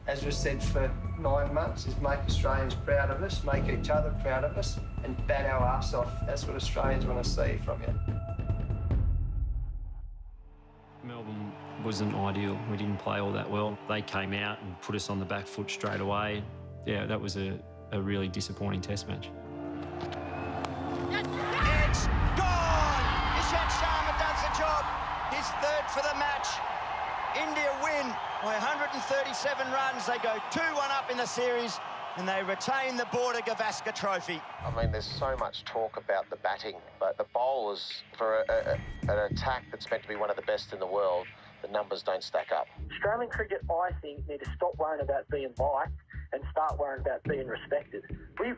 as we've said for 9 months, is make Australians proud of us, make each other proud of us, and bat our arse off. That's what Australians want to see from you. Melbourne wasn't ideal. We didn't play all that well. They came out and put us on the back foot straight away. Yeah, that was a really disappointing test match. It's gone! Ishant Sharma does the job. His third for the match. India win by 137 runs. They go 2-1 up in the series and they retain the Border Gavaskar Trophy. I mean, there's so much talk about the batting, but the bowlers, for an attack that's meant to be one of the best in the world, the numbers don't stack up. Australian cricket, I think, need to stop worrying about being liked and start worrying about being respected. We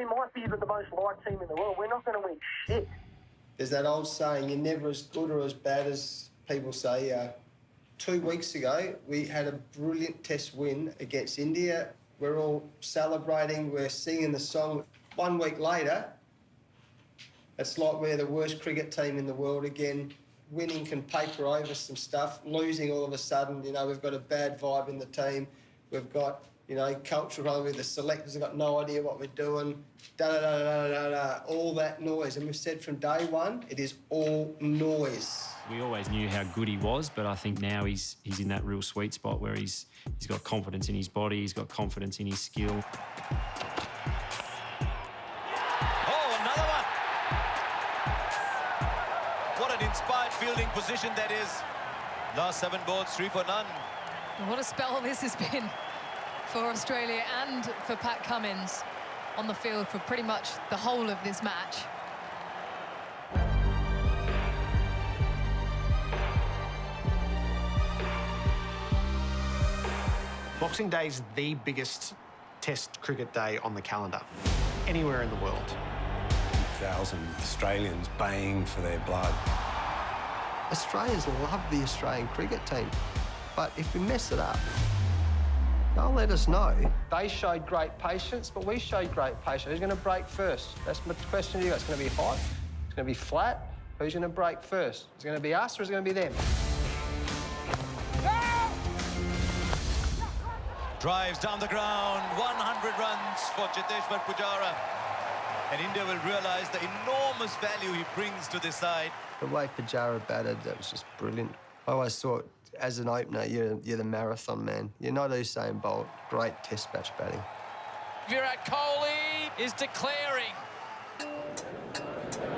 might be the most liked team in the world. We're not going to win shit. There's that old saying, you're never as good or as bad as people say. 2 weeks ago, we had a brilliant test win against India. We're all celebrating, we're singing the song. 1 week later, it's like we're the worst cricket team in the world again. Winning can paper over some stuff. Losing all of a sudden, you know, we've got a bad vibe in the team. We've got, you know, cultural problem with the selectors have got no idea what we're doing. All that noise. And we've said from day one, it is all noise. We always knew how good he was, but I think now he's in that real sweet spot where he's got confidence in his body, he's got confidence in his skill. Oh, another one! What an inspired fielding position that is. Last 7 balls, 3 for none. What a spell this has been for Australia and for Pat Cummins on the field for pretty much the whole of this match. Boxing Day is the biggest Test cricket day on the calendar, anywhere in the world. 1,000 Australians baying for their blood. Australians love the Australian cricket team, but if we mess it up, they'll let us know. They showed great patience, but we showed great patience. Who's going to break first? That's my question to you. It's going to be hot, it's going to be flat. Who's going to break first? Is it going to be us or is it going to be them? Drives down the ground, 100 runs for Cheteshwar Pujara. And India will realise the enormous value he brings to this side. The way Pujara batted, that was just brilliant. I always thought, as an opener, you're the marathon man. You're not Usain Bolt. Great test match batting. Virat Kohli is declaring.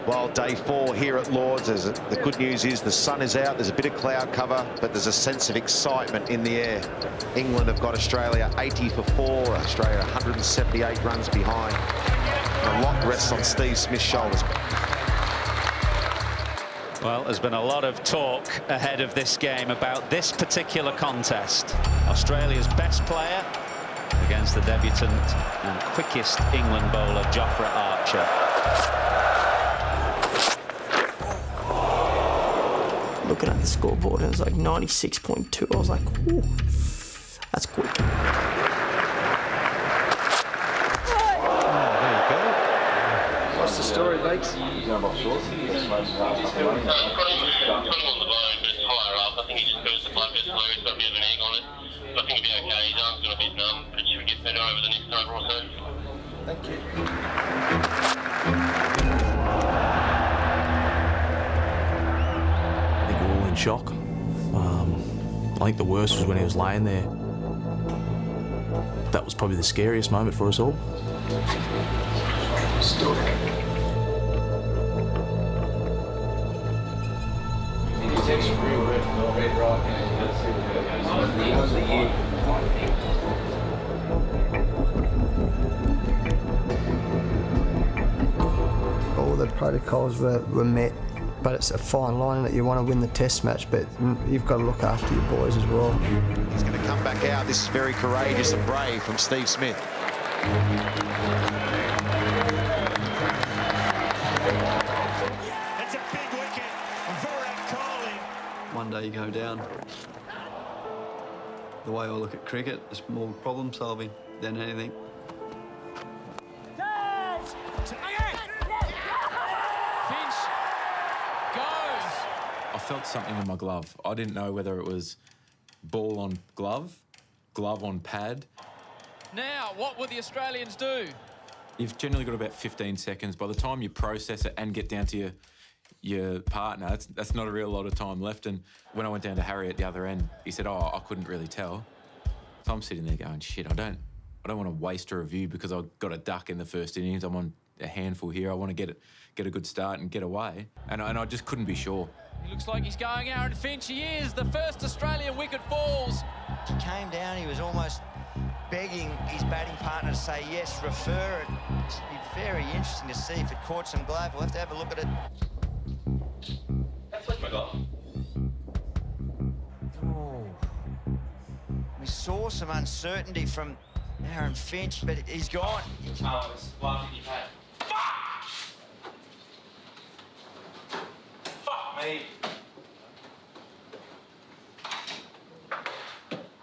Well, day 4 here at Lord's. The good news is the sun is out, there's a bit of cloud cover, but there's a sense of excitement in the air. England have got Australia 80 for 4, Australia 178 runs behind. And a lot rests on Steve Smith's shoulders. Well, there's been a lot of talk ahead of this game about this particular contest. Australia's best player against the debutant and quickest England bowler, Jofra Archer. Looking at the scoreboard, it was like 96.2. I was like, ooh, that's quick. What's the story, Bakes? Got him on the bone, but higher up. I think he just feels the blood gets low. He's got a bit of an egg on it. But I think he'll be okay. His arm's got a bit numb, but should get better over the next over or so. Thank you. I think we're all in shock. I think the worst was when he was laying there. That was probably the scariest moment for us all. All the protocols were met, but it's a fine line that you want to win the test match, but you've got to look after your boys as well. He's going to come back out. This is very courageous and brave from Steve Smith. It's a big wicket. Virat Kohli. One day you go down. The way I look at cricket, it's more problem solving than anything. Finch goes. I felt something in my glove. I didn't know whether it was ball on glove glove on pad. Now, what will the Australians do? You've generally got about 15 seconds. By the time you process it and get down to your partner, that's not a real lot of time left. And when I went down to Harry at the other end, he said, "Oh, I couldn't really tell." So I'm sitting there going, "Shit, I don't want to waste a review because I got a duck in the first innings. I'm on a handful here. I want to get a good start and get away." And I just couldn't be sure. He looks like he's going, Aaron Finch. He is. The first Australian wicket falls. He came down, he was almost begging his batting partner to say yes, refer it. It'd be very interesting to see if it caught some glove. We'll have to have a look at it. Flick my glove. Oh. We saw some uncertainty from Aaron Finch, but he's gone. Oh, it's laughing you've had. Fuck me.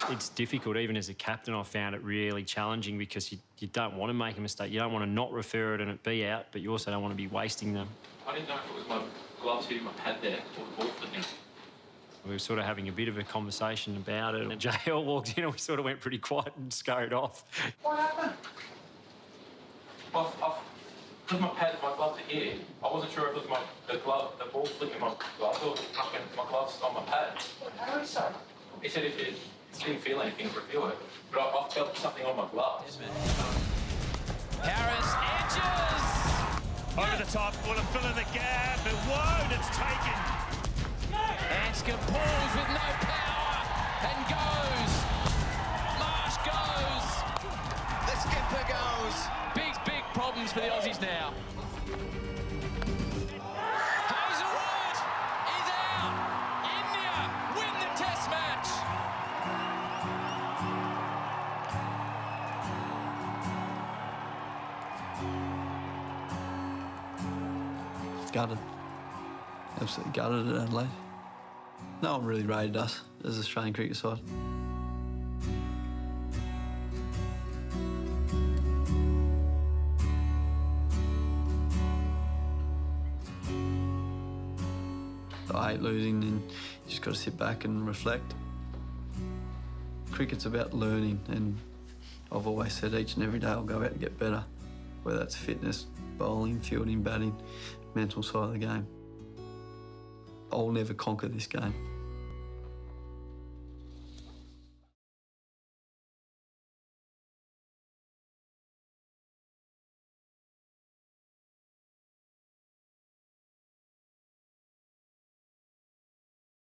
It's difficult, even as a captain. I found it really challenging because you don't want to make a mistake. You don't want to not refer it and it be out, but you also don't want to be wasting them. I didn't know if it was my gloves hitting my pad there or the ball flipping. We were sort of having a bit of a conversation about it, and JL walked in and we sort of went pretty quiet and scurried off. What happened? Because my gloves are here, I wasn't sure if it was the ball flicking my glove. I thought it was my gloves on my pad. How did he say? He said if you didn't feel anything, review it. But I felt something on my gloves. Harris edges. Over the top, will it fill in the gap? It won't, it's taken. Anscombe pulls with no power and goes. Marsh goes. The skipper goes. Big problems for the Aussies now. Hazelwood is out. India win the Test match. Gutted. Absolutely gutted at Adelaide. No one really rated us as the Australian cricket side. I hate losing, and you just got to sit back and reflect. Cricket's about learning, and I've always said each and every day I'll go out and get better, whether that's fitness, bowling, fielding, batting, mental side of the game. I'll never conquer this game.